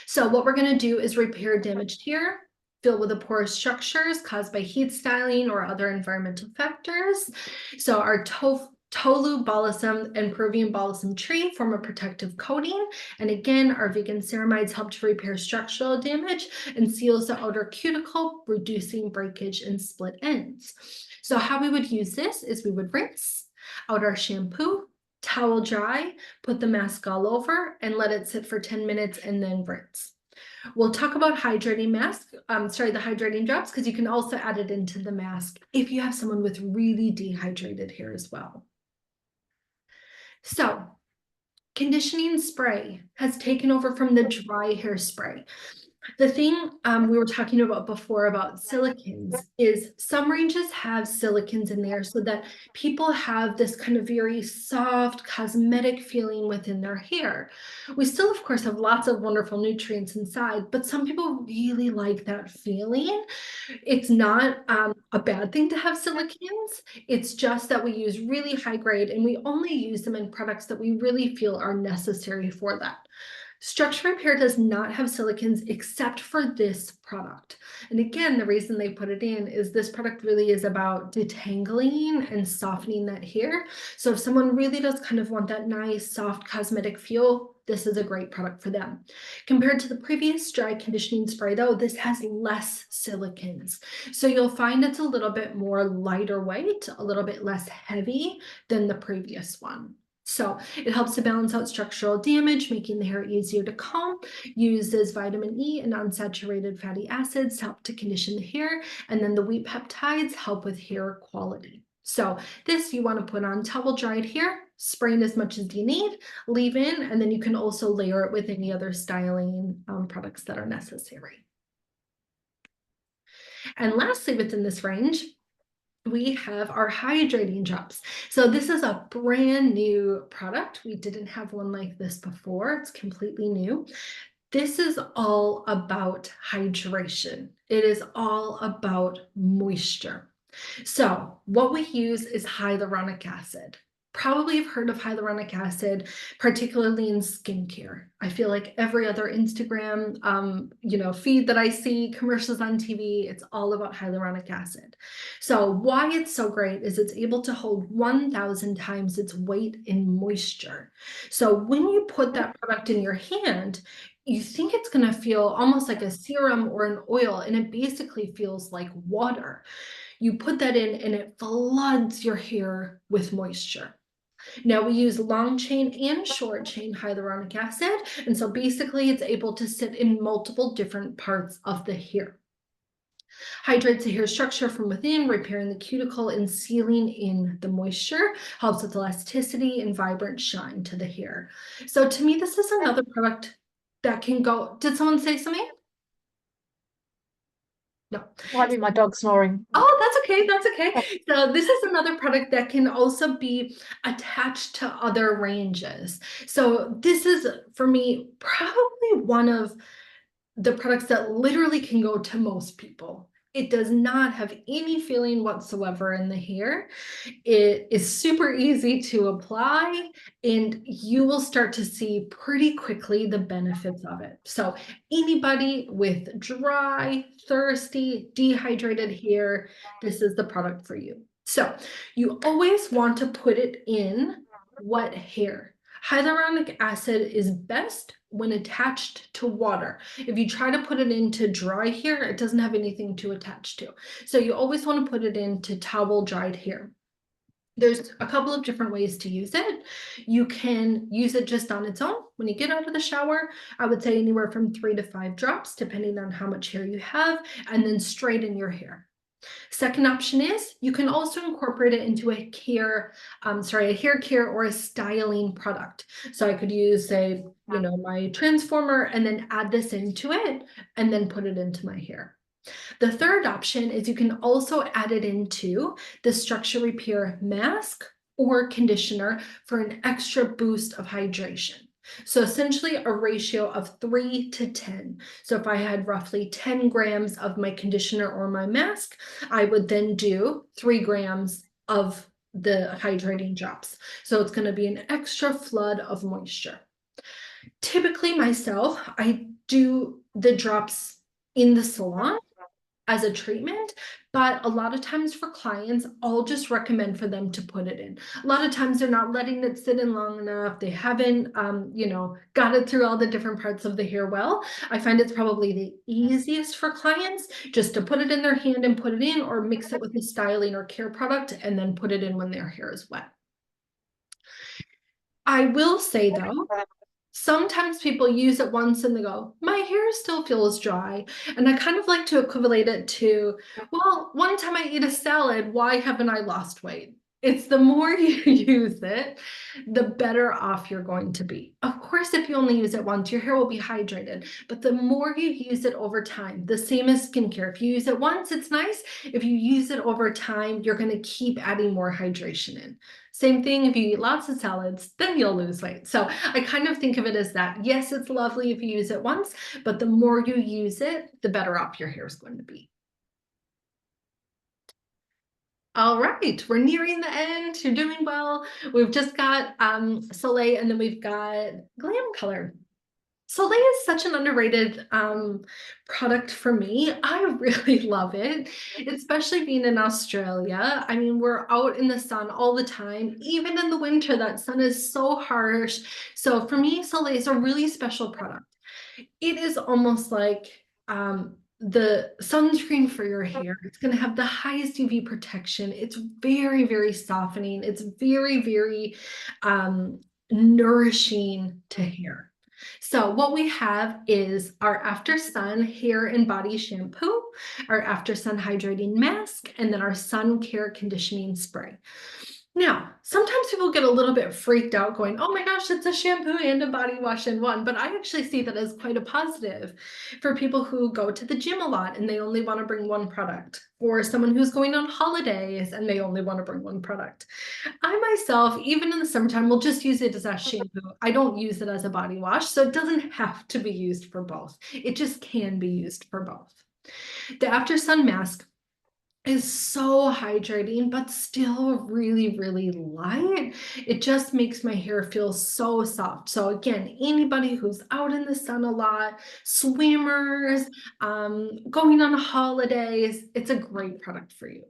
So what we're going to do is repair damaged hair, fill with the porous structures caused by heat styling or other environmental factors. So our Tolu balsam and Peruvian balsam tree form a protective coating. And again, our vegan ceramides help to repair structural damage and seals the outer cuticle, reducing breakage and split ends. So how we would use this is we would rinse out our shampoo, towel dry, put the mask all over and let it sit for 10 minutes and then rinse. We'll talk about hydrating mask, the hydrating drops, because you can also add it into the mask if you have someone with really dehydrated hair as well. So Conditioning spray has taken over from the dry hairspray. The thing we were talking about before about silicons is some ranges have silicons in there so that people have this kind of very soft cosmetic feeling within their hair. We still, of course, have lots of wonderful nutrients inside, but some people really like that feeling. It's not a bad thing to have silicons. It's just that we use really high grade and we only use them in products that we really feel are necessary for that. Structure Repair does not have silicons except for this product. And again, the reason they put it in is this product really is about detangling and softening that hair. So if someone really does kind of want that nice, soft cosmetic feel, this is a great product for them. Compared to the previous dry conditioning spray, though, this has less silicons. So you'll find it's a little bit more lighter weight, a little bit less heavy than the previous one. So it helps to balance out structural damage, making the hair easier to comb, uses vitamin E and unsaturated fatty acids to help to condition the hair, and then the wheat peptides help with hair quality. So this you want to put on towel dried hair, spray in as much as you need, leave in, and then you can also layer it with any other styling products that are necessary. And lastly, within this range, we have our hydrating drops. So this is a brand new product. We didn't have one like this before. It's completely new. This is all about hydration. It is all about moisture. So what we use is hyaluronic acid. Probably have heard of hyaluronic acid, particularly in skincare. I feel like every other Instagram, feed that I see, commercials on TV, it's all about hyaluronic acid. So why it's so great is it's able to hold 1,000 times its weight in moisture. So when you put that product in your hand, you think it's going to feel almost like a serum or an oil, and it basically feels like water. You put that in and it floods your hair with moisture. Now we use long chain and short chain hyaluronic acid. And so basically it's able to sit in multiple different parts of the hair. Hydrates the hair structure from within, repairing the cuticle and sealing in the moisture, helps with elasticity and vibrant shine to the hair. So to me, this is another product that can go. Did someone say something? No. Might be my dog snoring. Oh, that's okay. That's okay. So this is another product that can also be attached to other ranges. So this is, for me, probably one of the products that literally can go to most people. It does not have any feeling whatsoever in the hair. It is super easy to apply, and you will start to see pretty quickly the benefits of it. So anybody with dry, thirsty, dehydrated hair, this is the product for you. So you always want to put it in wet hair. Hyaluronic acid is best when attached to water. If you try to put it into dry hair, it doesn't have anything to attach to. So you always want to put it into towel dried hair. There's a couple of different ways to use it. You can use it just on its own when you get out of the shower. I would say anywhere from 3 to 5 drops, depending on how much hair you have, and then straight in your hair. Second option is you can also incorporate it into a hair care or a styling product. So I could use, say, my transformer and then add this into it and then put it into my hair. The third option is you can also add it into the Structure Repair mask or conditioner for an extra boost of hydration. So essentially a ratio of 3 to 10. So if I had roughly 10 grams of my conditioner or my mask, I would then do 3 grams of the hydrating drops. So it's going to be an extra flood of moisture. Typically myself, I do the drops in the salon as a treatment, but a lot of times for clients, I'll just recommend for them to put it in. A lot of times they're not letting it sit in long enough. They haven't, got it through all the different parts of the hair well. I find it's probably the easiest for clients just to put it in their hand and put it in, or mix it with a styling or care product and then put it in when their hair is wet. I will say though, sometimes people use it once and they go, my hair still feels dry. And I kind of like to equivalent it to, well, one time I ate a salad, why haven't I lost weight? It's the more you use it, the better off you're going to be. Of course, if you only use it once, your hair will be hydrated, but the more you use it over time, the same as skincare. If you use it once, it's nice. If you use it over time, you're going to keep adding more hydration in. Same thing if you eat lots of salads, then you'll lose weight. So I kind of think of it as that. Yes, it's lovely if you use it once, but the more you use it, the better off your hair is going to be. All right, we're nearing the end. You're doing well. We've just got Soleil and then we've got Glam Color. Soleil is such an underrated product for me. I really love it, especially being in Australia. I mean, we're out in the sun all the time. Even in the winter, that sun is so harsh. So for me, Soleil is a really special product. It is almost like the sunscreen for your hair. It's going to have the highest UV protection. It's very, very softening. It's very, very nourishing to hair. So what we have is our After Sun hair and body shampoo, our After Sun hydrating mask, and then our sun care conditioning spray. Now, sometimes people get a little bit freaked out going, oh my gosh, it's a shampoo and a body wash in one. But I actually see that as quite a positive for people who go to the gym a lot and they only want to bring one product, or someone who's going on holidays and they only want to bring one product. I myself, even in the summertime, will just use it as a shampoo. I don't use it as a body wash, so it doesn't have to be used for both. It just can be used for both. The After Sun mask is so hydrating, but still really, really light. It just makes my hair feel so soft. So again, anybody who's out in the sun a lot, swimmers, going on holidays, it's a great product for you.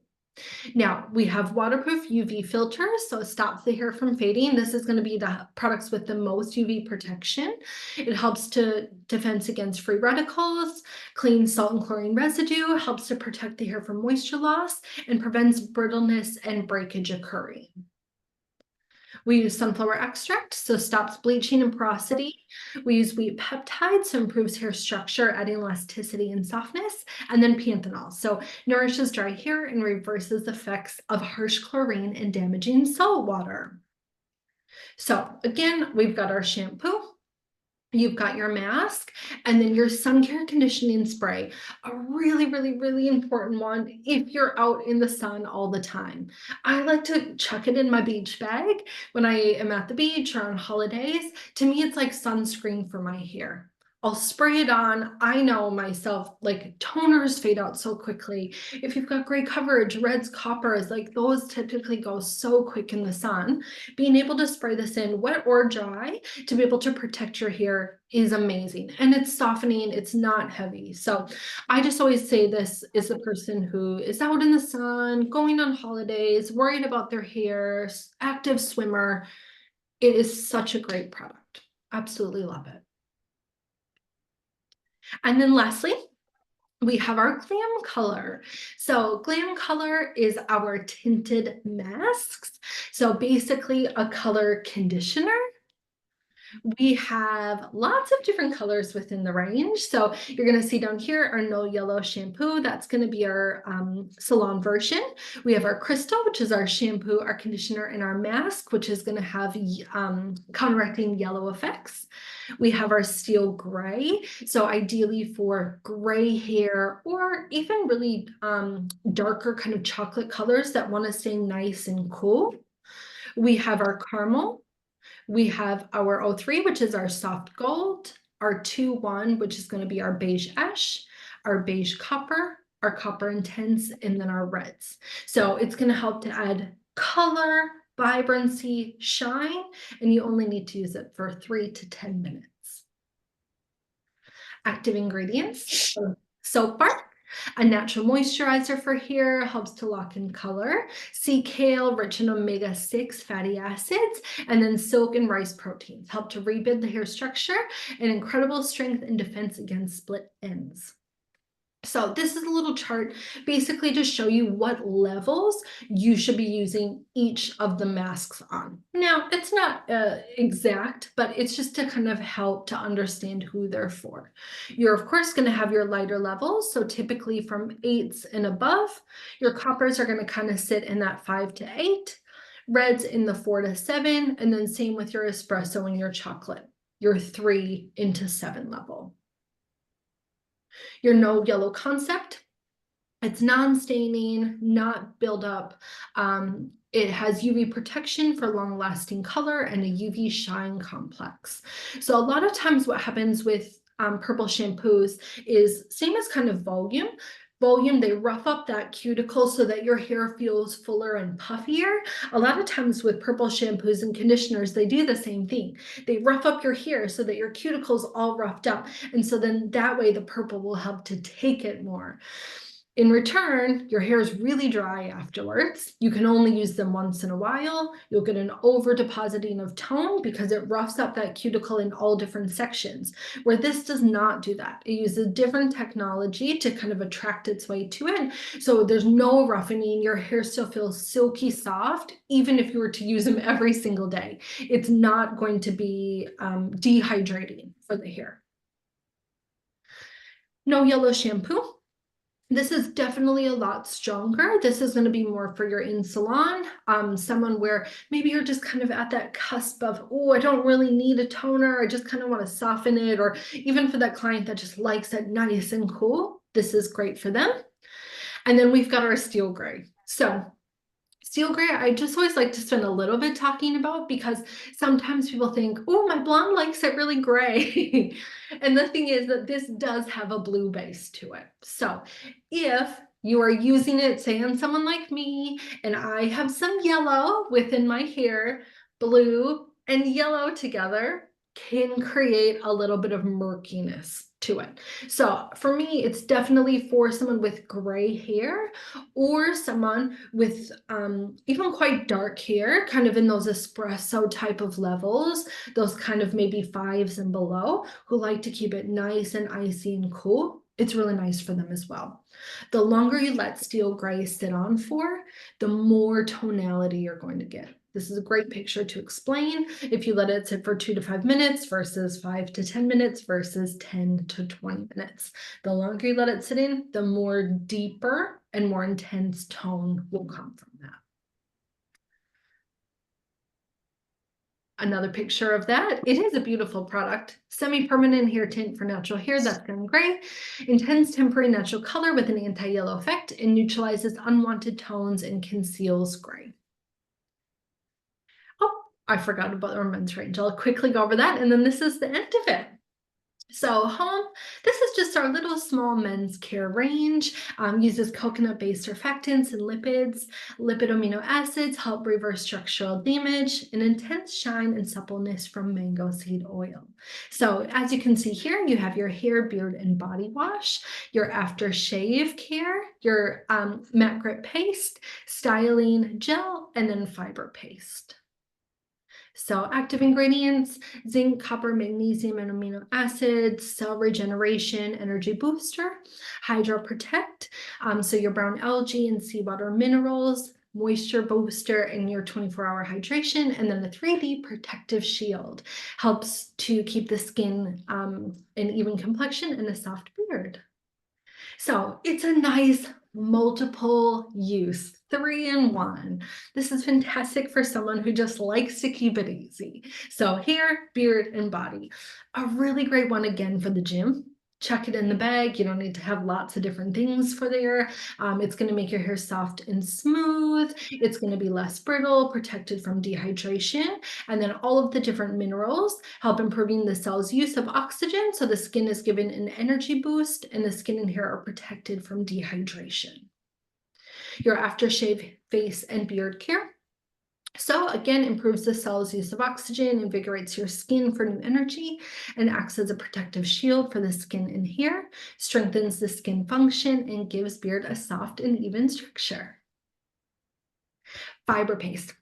Now we have waterproof UV filters, so it stops the hair from fading. This is going to be the products with the most UV protection. It helps to defense against free radicals, cleans salt and chlorine residue, helps to protect the hair from moisture loss, and prevents brittleness and breakage occurring. We use sunflower extract, so stops bleaching and porosity. We use wheat peptides, so improves hair structure, adding elasticity and softness. And then panthenol, so nourishes dry hair and reverses the effects of harsh chlorine and damaging salt water. So again, we've got our shampoo. You've got your mask and then your sun care conditioning spray, a really, really, really important one if you're out in the sun all the time. I like to chuck it in my beach bag when I am at the beach or on holidays. To me, it's like sunscreen for my hair. I'll spray it on. I know myself, like toners fade out so quickly. If you've got great coverage, reds, coppers, like those typically go so quick in the sun. Being able to spray this in wet or dry to be able to protect your hair is amazing. And it's softening, it's not heavy. So I just always say this is the person who is out in the sun, going on holidays, worried about their hair, active swimmer. It is such a great product. Absolutely love it. And then lastly, we have our Glam Color. So Glam Color is our tinted masks. So basically a color conditioner. We have lots of different colors within the range. So you're going to see down here our No Yellow shampoo. That's going to be our salon version. We have our Crystal, which is our shampoo, our conditioner, and our mask, which is going to have counteracting yellow effects. We have our Steel Gray. So ideally for gray hair or even really darker kind of chocolate colors that want to stay nice and cool. We have our Caramel. We have our O3, which is our soft gold, our 2-1, which is going to be our beige ash, our beige copper, our copper intense, and then our reds. So it's going to help to add color, vibrancy, shine, and you only need to use it for 3 to 10 minutes. Active ingredients, soap bark, a natural moisturizer for hair, helps to lock in color. Sea kale, rich in omega-6 fatty acids, and then silk and rice proteins help to rebuild the hair structure and incredible strength and defense against split ends. So this is a little chart basically to show you what levels you should be using each of the masks on. Now, it's not exact, but it's just to kind of help to understand who they're for. You're, of course, going to have your lighter levels. So typically from 8s and above, your coppers are going to kind of sit in that 5 to 8. Reds in the 4 to 7, and then same with your espresso and your chocolate, your 3 into 7 level. Your no yellow concept, it's non-staining, not buildup. It has UV protection for long-lasting color and a UV shine complex. So a lot of times what happens with purple shampoos is same as kind of volume. Volume, they rough up that cuticle so that your hair feels fuller and puffier. A lot of times with purple shampoos and conditioners, they do the same thing. They rough up your hair so that your cuticle's all roughed up. And so then that way the purple will help to take it more. In return, your hair is really dry afterwards. You can only use them once in a while. You'll get an over depositing of tone because it roughs up that cuticle in all different sections, where this does not do that. It uses different technology to kind of attract its way to it. So there's no roughening. Your hair still feels silky soft, even if you were to use them every single day. It's not going to be dehydrating for the hair. No yellow shampoo. This is definitely a lot stronger. This is going to be more for your in salon, someone where maybe you're just kind of at that cusp of, oh, I don't really need a toner. I just kind of want to soften it. Or even for that client that just likes it nice and cool, this is great for them. And then we've got our steel gray. So steel gray, I just always like to spend a little bit talking about because sometimes people think, oh, my blonde likes it really gray. And the thing is that this does have a blue base to it. So if you are using it, say on someone like me, and I have some yellow within my hair, blue and yellow together can create a little bit of murkiness to it. So for me, it's definitely for someone with gray hair or someone with even quite dark hair, kind of in those espresso type of levels, those kind of maybe 5s and below, who like to keep it nice and icy and cool. It's really nice for them as well. The longer you let steel gray sit on for, the more tonality you're going to get. This is a great picture to explain if you let it sit for 2 to 5 minutes versus 5 to 10 minutes versus 10 to 20 minutes. The longer you let it sit in, the more deeper and more intense tone will come from that. Another picture of that. It is a beautiful product. Semi-permanent hair tint for natural hair, that's done gray. Intense temporary natural color with an anti-yellow effect and neutralizes unwanted tones and conceals gray. Oh, I forgot about our men's range. I'll quickly go over that, and then this is the end of it. So home, this is just our little small men's care range. Uses coconut-based surfactants and lipids. Lipid amino acids help reverse structural damage, and intense shine and suppleness from mango seed oil. So as you can see here, you have your hair, beard, and body wash, your aftershave care, your matte grip paste, styling gel, and then fiber paste. So active ingredients, zinc, copper, magnesium, and amino acids, cell regeneration, energy booster, hydro protect, so your brown algae and seawater minerals, moisture booster, and your 24-hour hydration, and then the 3D protective shield helps to keep the skin an even complexion and a soft beard. So it's a nice multiple use, 3-in-1. This is fantastic for someone who just likes to keep it easy. So hair, beard, and body. A really great one again for the gym. Chuck it in the bag. You don't need to have lots of different things for there. It's going to make your hair soft and smooth. It's going to be less brittle, protected from dehydration. And then all of the different minerals help improving the cell's use of oxygen. So the skin is given an energy boost and the skin and hair are protected from dehydration. Your aftershave face and beard care. So again, improves the cell's use of oxygen, invigorates your skin for new energy, and acts as a protective shield for the skin and hair, strengthens the skin function, and gives beard a soft and even structure. Fiber paste.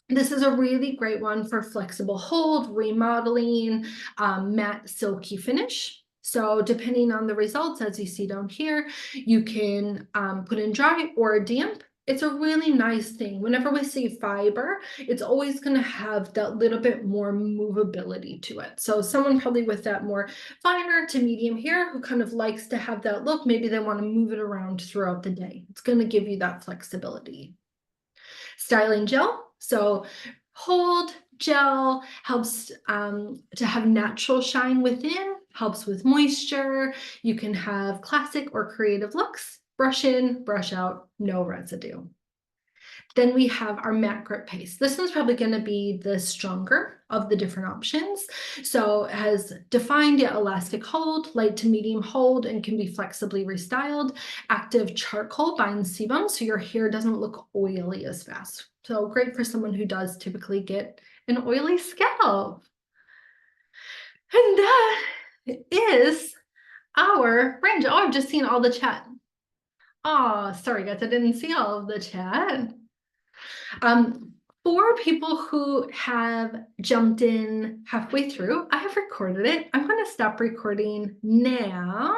This is a really great one for flexible hold, remodeling, matte silky finish. So depending on the results, as you see down here, you can put in dry or damp. It's a really nice thing. Whenever we see fiber, it's always going to have that little bit more movability to it. So someone probably with that more finer to medium hair who kind of likes to have that look, maybe they want to move it around throughout the day. It's going to give you that flexibility. Styling gel. So hold gel helps to have natural shine within, helps with moisture. You can have classic or creative looks, brush in, brush out, no residue. Then we have our matte grip paste. This one's probably going to be the stronger of the different options. So it has defined yet elastic hold, light to medium hold, and can be flexibly restyled. Active charcoal binds sebum, so your hair doesn't look oily as fast. So great for someone who does typically get an oily scalp. And that is our range. Oh, I've just seen all the chat. Oh, sorry guys, I didn't see all of the chat. For people who have jumped in halfway through, I have recorded it. I'm going to stop recording now.